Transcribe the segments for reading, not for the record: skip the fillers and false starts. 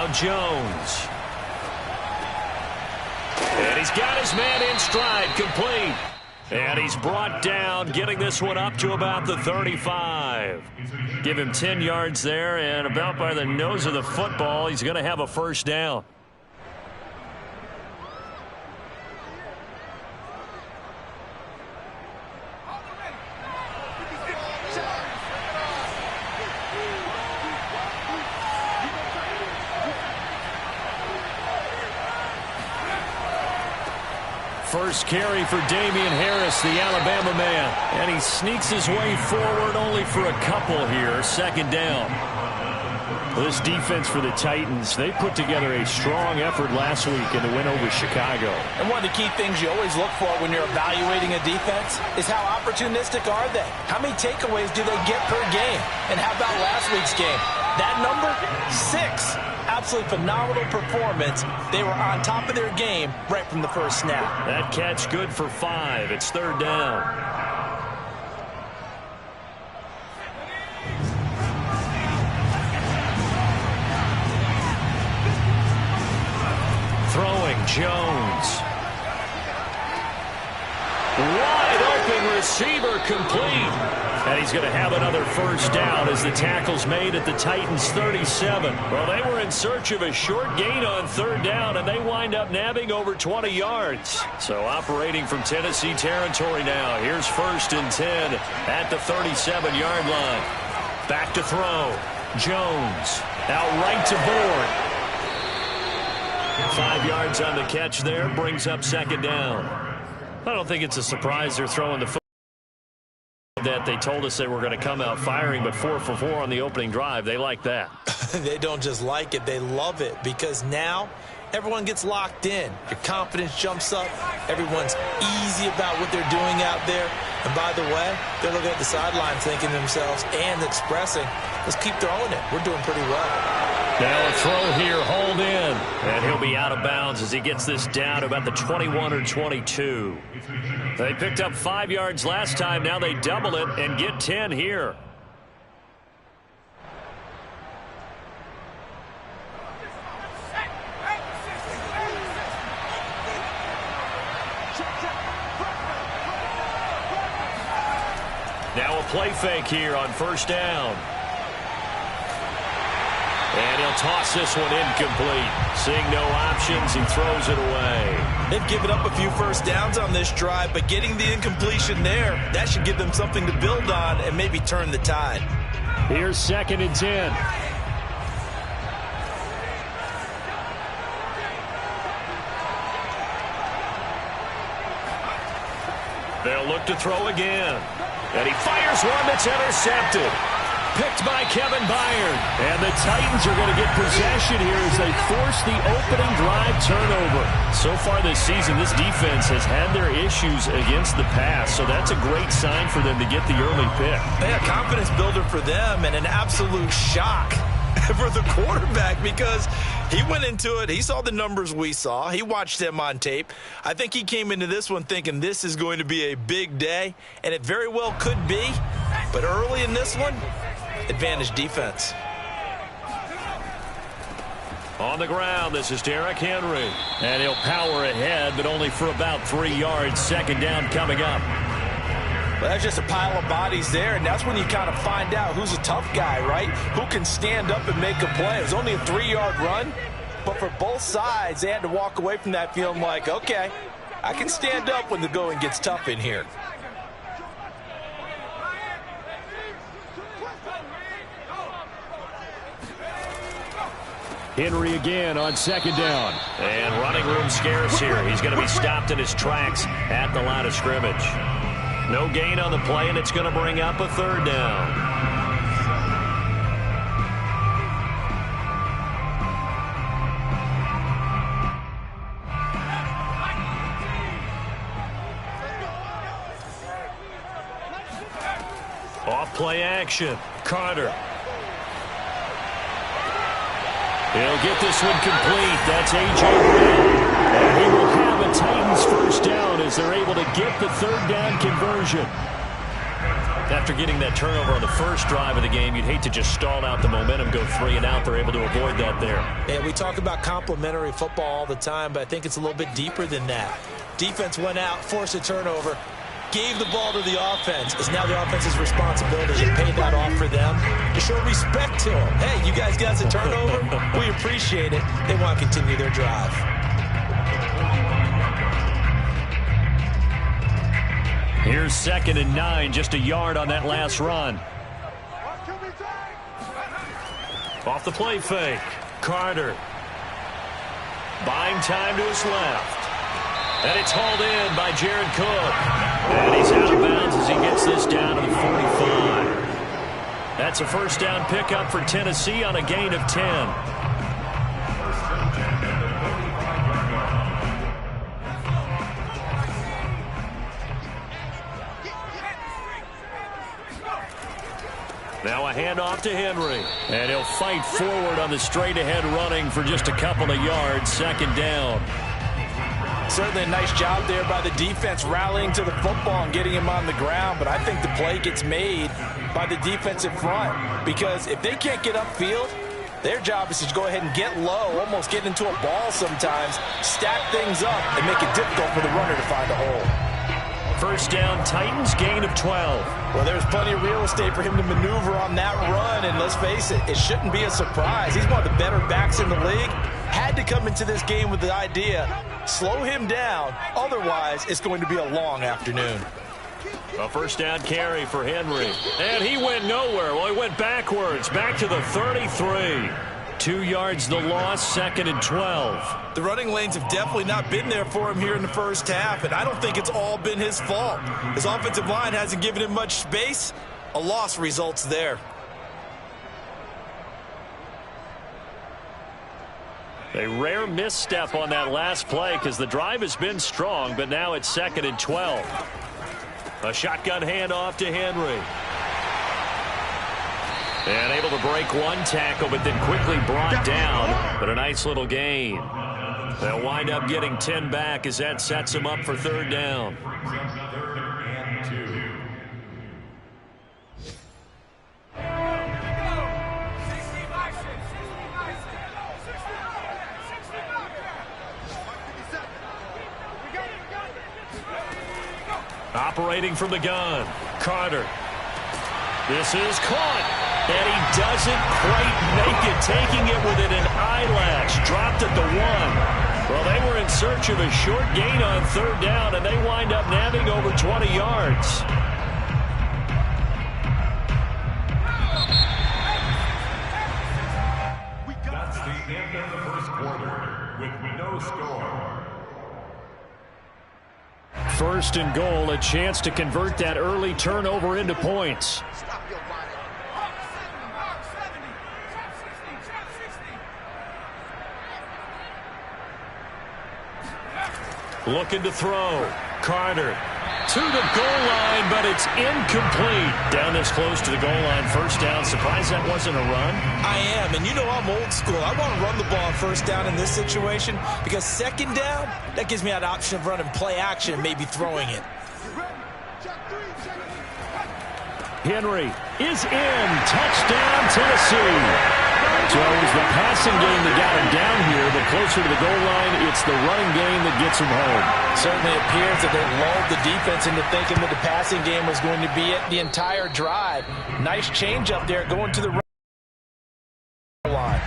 Now Jones. And he's got his man in stride, complete. And he's brought down, getting this one up to about the 35. Give him 10 yards there, and about by the nose of the football, he's going to have a first down. First carry for Damian Harris, the Alabama man. And he sneaks his way forward only for a couple here. Second down. This defense for the Titans, they put together a strong effort last week in the win over Chicago. And one of the key things you always look for when you're evaluating a defense is how opportunistic are they? How many takeaways do they get per game? And how about last week's game? That number? 6. Absolutely phenomenal performance. They were on top of their game right from the first snap. That catch good for 5. It's third down. Throwing Jones. Wide open receiver, complete. And he's going to have another first down as the tackle's made at the Titans' 37. Well, they were in search of a short gain on third down, and they wind up nabbing over 20 yards. So operating from Tennessee territory now. Here's first and 10 at the 37-yard line. Back to throw. Jones out right to board. 5 yards on the catch there, brings up second down. I don't think it's a surprise they're throwing the football that they told us they were going to come out firing, but 4 for 4 on the opening drive. They like that. They don't just like it, they love it, because now everyone gets locked in. Your confidence jumps up. Everyone's easy about what they're doing out there. And by the way, they're looking at the sideline thinking to themselves and expressing, let's keep throwing it. We're doing pretty well. Now a throw here, hold in. And he'll be out of bounds as he gets this down to about the 21 or 22. They picked up 5 yards last time. Now they double it and get 10 here. Now a play fake here on first down. And he'll toss this one incomplete. Seeing no options, he throws it away. They've given up a few first downs on this drive, but getting the incompletion there, that should give them something to build on and maybe turn the tide. Here's second and 10. They'll look to throw again. And he fires one that's intercepted. Picked by Kevin Byard. And the Titans are going to get possession here as they force the opening drive turnover. So far this season, this defense has had their issues against the pass, so that's a great sign for them to get the early pick. Yeah, confidence builder for them and an absolute shock for the quarterback, because he went into it, he saw the numbers we saw, he watched them on tape. I think he came into this one thinking this is going to be a big day, and it very well could be, but early in this one, advantage defense. On the ground, this is Derrick Henry. And he'll power ahead, but only for about 3 yards. Second down coming up. Well, that's just a pile of bodies there, and that's when you kind of find out who's a tough guy, right? Who can stand up and make a play. It was only a 3-yard run, but for both sides, they had to walk away from that feeling like, okay, I can stand up when the going gets tough in here. Henry again on second down. And running room scarce here. He's going to be stopped in his tracks at the line of scrimmage. No gain on the play, and it's going to bring up a third down. Off play action. Carter. He'll get this one complete. That's A.J. Brown. And he will have a Titans first down as they're able to get the third down conversion. After getting that turnover on the first drive of the game, you'd hate to just stall out the momentum, go 3 and out. They're able to avoid that there. Yeah, we talk about complementary football all the time, but I think it's a little bit deeper than that. Defense went out, forced a turnover, gave the ball to the offense. It's now the offense's responsibility to pay that off for them, to show respect to them. Hey, you guys got a turnover? We appreciate it. They want to continue their drive. Here's 2nd and 9, just a yard on that last run. Off the play fake. Carter. Buying time to his left. And it's hauled in by Jared Cook. And he's out of bounds as he gets this down to the 45. That's a first down pickup for Tennessee on a gain of 10. Now a handoff to Henry. And he'll fight forward on the straight-ahead running for just a couple of yards. 2nd down. Certainly a nice job there by the defense rallying to the football and getting him on the ground. But I think the play gets made by the defensive front. Because if they can't get upfield, their job is to go ahead and get low, almost get into a ball sometimes, stack things up, and make it difficult for the runner to find a hole. First down, Titans, gain of 12. Well, there's plenty of real estate for him to maneuver on that run, and let's face it, it shouldn't be a surprise. He's one of the better backs in the league. Had to come into this game with the idea, slow him down, otherwise it's going to be a long afternoon. A first down carry for Henry. And he went nowhere. Well, he went backwards, back to the 33. 2 yards the loss, 2nd and 12. The running lanes have definitely not been there for him here in the first half, and I don't think it's all been his fault. His offensive line hasn't given him much space. A loss results there. A rare misstep on that last play because the drive has been strong, but now it's 2nd and 12. A shotgun handoff to Henry. And able to break one tackle, but then quickly brought down. But a nice little gain. They'll wind up getting 10 back as that sets them up for 3rd down. Operating from the gun, Carter. This is caught. And he doesn't quite make it, taking it within an eyelash. Dropped at the 1. Well, they were in search of a short gain on 3rd down, and they wind up nabbing over 20 yards. That's the end of the first quarter with no score. 1st and goal, a chance to convert that early turnover into points. Looking to throw. Carter to the goal line, but it's incomplete. Down this close to the goal line, 1st down. Surprised that wasn't a run? I am, and you know I'm old school. I want to run the ball on 1st down in this situation because 2nd down, that gives me that option of running play action and maybe throwing it. Henry is in. Touchdown, Tennessee. So it was the passing game that got him down here, but closer to the goal line, it's the running game that gets him home. Certainly appears that they lulled the defense into thinking that the passing game was going to be it the entire drive. Nice change up there going to the line.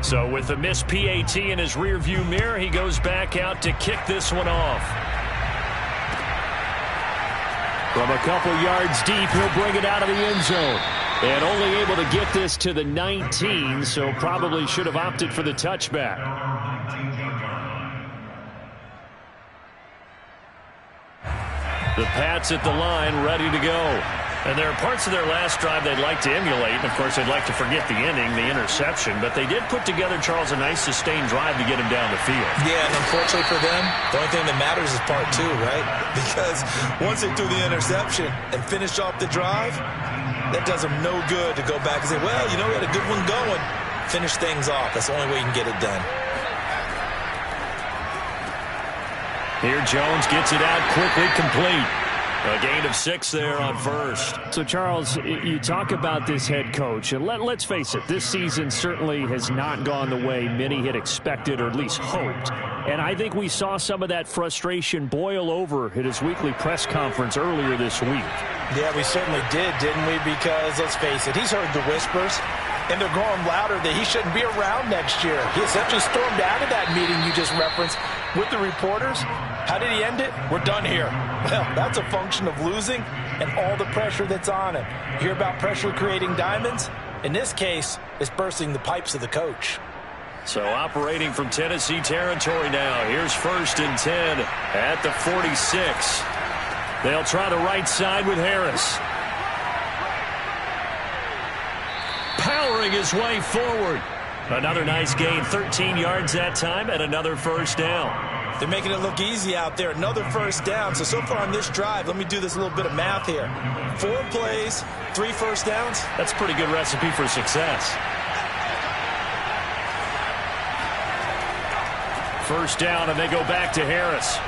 So with a missed PAT in his rearview mirror, he goes back out to kick this one off. From a couple yards deep, he'll bring it out of the end zone. And only able to get this to the 19, so probably should have opted for the touchback. The Pats at the line, ready to go. And there are parts of their last drive they'd like to emulate. And, of course, they'd like to forget the inning, the interception. But they did put together, Charles, a nice sustained drive to get him down the field. Yeah, and unfortunately for them, the only thing that matters is part 2, right? Because once they threw the interception and finished off the drive, that does them no good to go back and say, well, you know, we had a good one going. Finish things off. That's the only way you can get it done. Here Jones gets it out quickly, complete. A gain of 6 there on first. So, Charles, you talk about this head coach, and let's face it, this season certainly has not gone the way many had expected or at least hoped. And I think we saw some of that frustration boil over at his weekly press conference earlier this week. Yeah, we certainly did, didn't we? Because, let's face it, he's heard the whispers, and they're growing louder that he shouldn't be around next year. He essentially stormed out of that meeting you just referenced with the reporters. How did he end it? We're done here. Well, that's a function of losing and all the pressure that's on him. You hear about pressure creating diamonds? In this case, it's bursting the pipes of the coach. So operating from Tennessee territory now. Here's 1st and 10 at the 46. They'll try the right side with Harris. Powering his way forward. Another nice gain, 13 yards that time, and another first down. They're making it look easy out there. Another first down. So far on this drive, let me do this little bit of math here. 4 plays, 3 first downs. That's a pretty good recipe for success. First down, and they go back to Harris.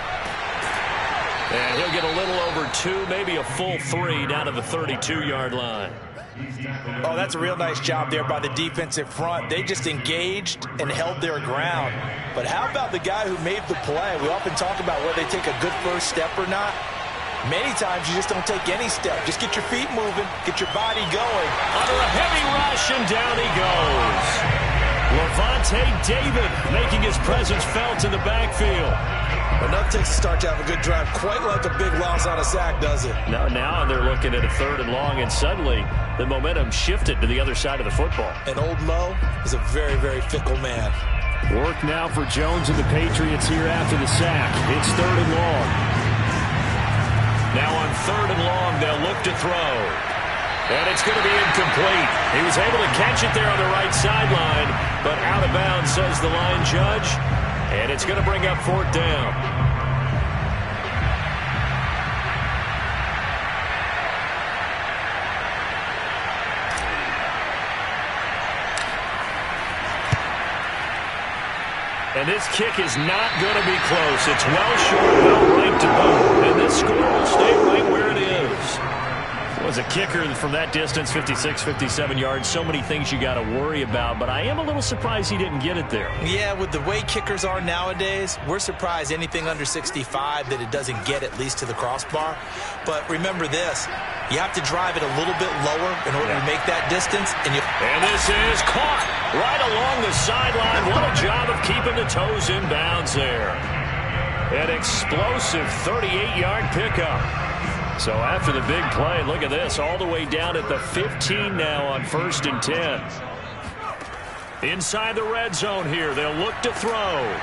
And he'll get a little over 2, maybe a full 3 down to the 32-yard line. Oh, that's a real nice job there by the defensive front. They just engaged and held their ground. But how about the guy who made the play? We often talk about whether they take a good first step or not. Many times you just don't take any step. Just get your feet moving, get your body going. Under a heavy rush, and down he goes. Lavonte David making his presence felt in the backfield. Enough takes to start to have a good drive. Quite like a big loss on a sack, does it? Now they're looking at a 3rd and long, and suddenly the momentum shifted to the other side of the football. And Old Mo is a very, very fickle man. Work now for Jones and the Patriots here after the sack. It's 3rd and long. Now on 3rd and long, they'll look to throw. And it's going to be incomplete. He was able to catch it there on the right sideline, but out of bounds, says the line judge. And it's going to bring up 4th down. And this kick is not going to be close. It's well short, well right to boot. And this score will stay right where it is. Was a kicker from that distance, 56, 57 yards. So many things you got to worry about, but I am a little surprised he didn't get it there. Yeah, with the way kickers are nowadays, we're surprised anything under 65 that it doesn't get at least to the crossbar. But remember this, you have to drive it a little bit lower in order to make that distance. And this is caught right along the sideline. What a job of keeping the toes in bounds there. An explosive 38-yard pickup. So after the big play, look at this, all the way down at the 15 now on 1st and 10. Inside the red zone here, they'll look to throw.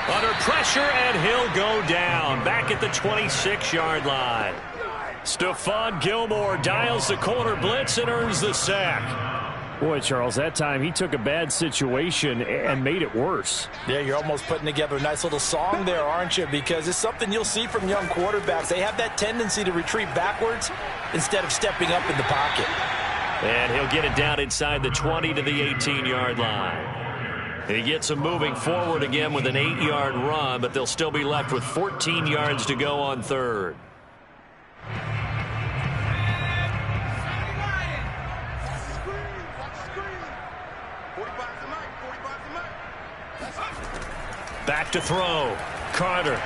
Under pressure, and he'll go down, back at the 26-yard line. Stephon Gilmore dials the corner blitz and earns the sack. Boy, Charles, that time he took a bad situation and made it worse. Yeah, you're almost putting together a nice little song there, aren't you? Because it's something you'll see from young quarterbacks. They have that tendency to retreat backwards instead of stepping up in the pocket. And he'll get it down inside the 20 to the 18-yard line. He gets him moving forward again with an 8-yard run, but they'll still be left with 14 yards to go on 3rd. Back to throw. Carter.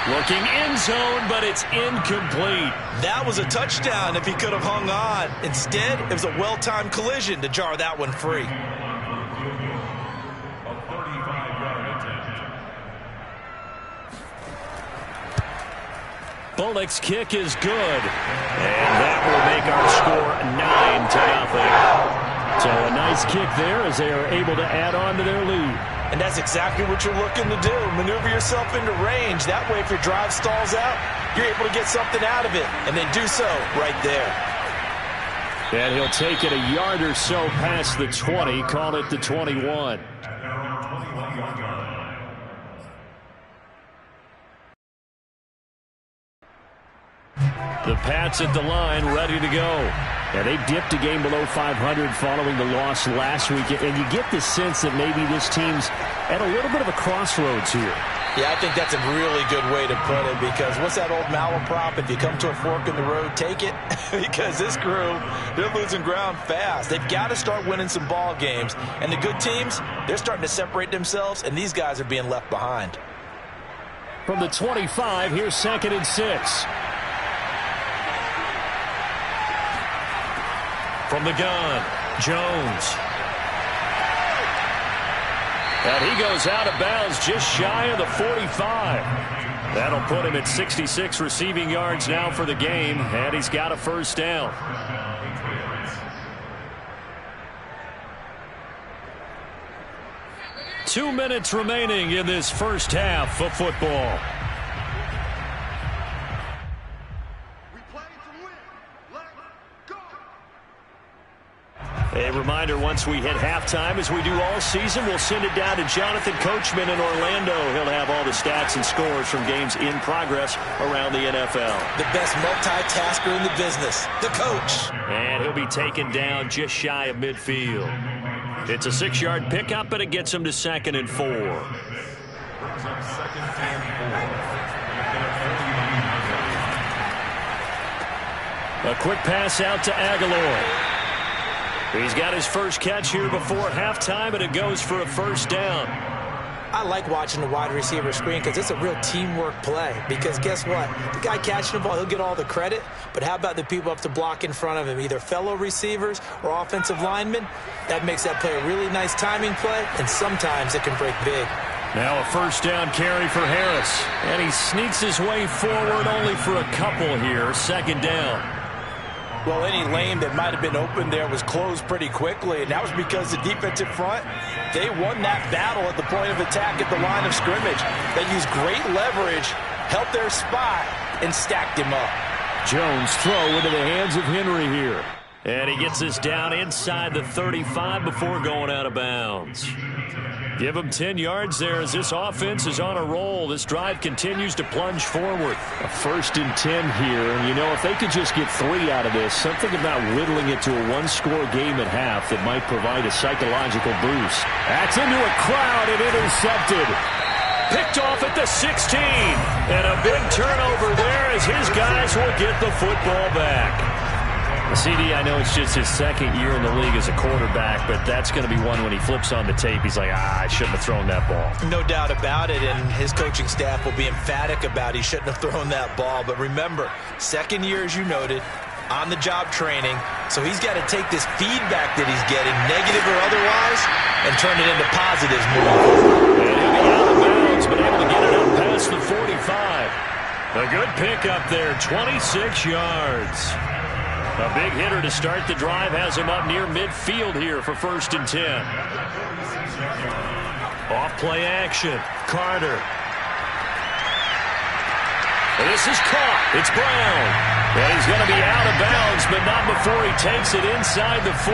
Looking end zone, but it's incomplete. That was a touchdown if he could have hung on. Instead, it was a well-timed collision to jar that one free. A 35-yard attempt. Bullock's kick is good. And that will make our score 9-0. So a nice kick there as they are able to add on to their lead. And that's exactly what you're looking to do. Maneuver yourself into range. That way, if your drive stalls out, you're able to get something out of it. And then do so right there. And he'll take it a yard or so past the 20. Call it the 21. The Pats at the line, ready to go. And they dipped a game below 500 following the loss last week. And you get the sense that maybe this team's at a little bit of a crossroads here. Yeah, I think that's a really good way to put it, because what's that old malaprop? If you come to a fork in the road, take it. Because this crew, they're losing ground fast. They've got to start winning some ball games. And the good teams, they're starting to separate themselves, and these guys are being left behind. From the 25, here's 2nd and 6. From the gun, Jones. And he goes out of bounds just shy of the 45. That'll put him at 66 receiving yards now for the game, and he's got a first down. Two minutes remaining in this first half of football. A reminder, once we hit halftime, as we do all season, we'll send it down to Jonathan Coachman in Orlando. He'll have all the stats and scores from games in progress around the NFL. The best multitasker in the business, the coach. And he'll be taken down just shy of midfield. It's a 6-yard pickup, and it gets him to 2nd and 4. A quick pass out to Aguilar. He's got his first catch here before halftime, and it goes for a first down. I like watching the wide receiver screen because it's a real teamwork play. Because guess what? The guy catching the ball, he'll get all the credit. But how about the people up to block in front of him, either fellow receivers or offensive linemen? That makes that play a really nice timing play, and sometimes it can break big. Now a first down carry for Harris. And he sneaks his way forward only for a couple here. 2nd down. Well, any lane that might have been open there was closed pretty quickly, and that was because the defensive front, they won that battle at the point of attack at the line of scrimmage. They used great leverage, helped their spot, and stacked him up. Jones throw into the hands of Henry here. And he gets this down inside the 35 before going out of bounds. Give him 10 yards there as this offense is on a roll. This drive continues to plunge forward. A 1st and 10 here. And, you know, if they could just get 3 out of this, something about whittling it to a one-score game at half that might provide a psychological boost. That's into a crowd and intercepted. Picked off at the 16. And a big turnover there as his guys will get the football back. CD, I know it's just his 2nd year in the league as a quarterback, but that's going to be one when he flips on the tape. He's like, I shouldn't have thrown that ball. No doubt about it, and his coaching staff will be emphatic about he shouldn't have thrown that ball. But remember, 2nd year, as you noted, on-the-job training, so he's got to take this feedback that he's getting, negative or otherwise, and turn it into positives moving forward. And he'll be out of bounds, but able to get it up past the 45. A good pickup there, 26 yards. A big hitter to start the drive has him up near midfield here for 1st and 10. Off play action. Carter. And this is caught. It's Brown. And he's going to be out of bounds, but not before he takes it inside the 40.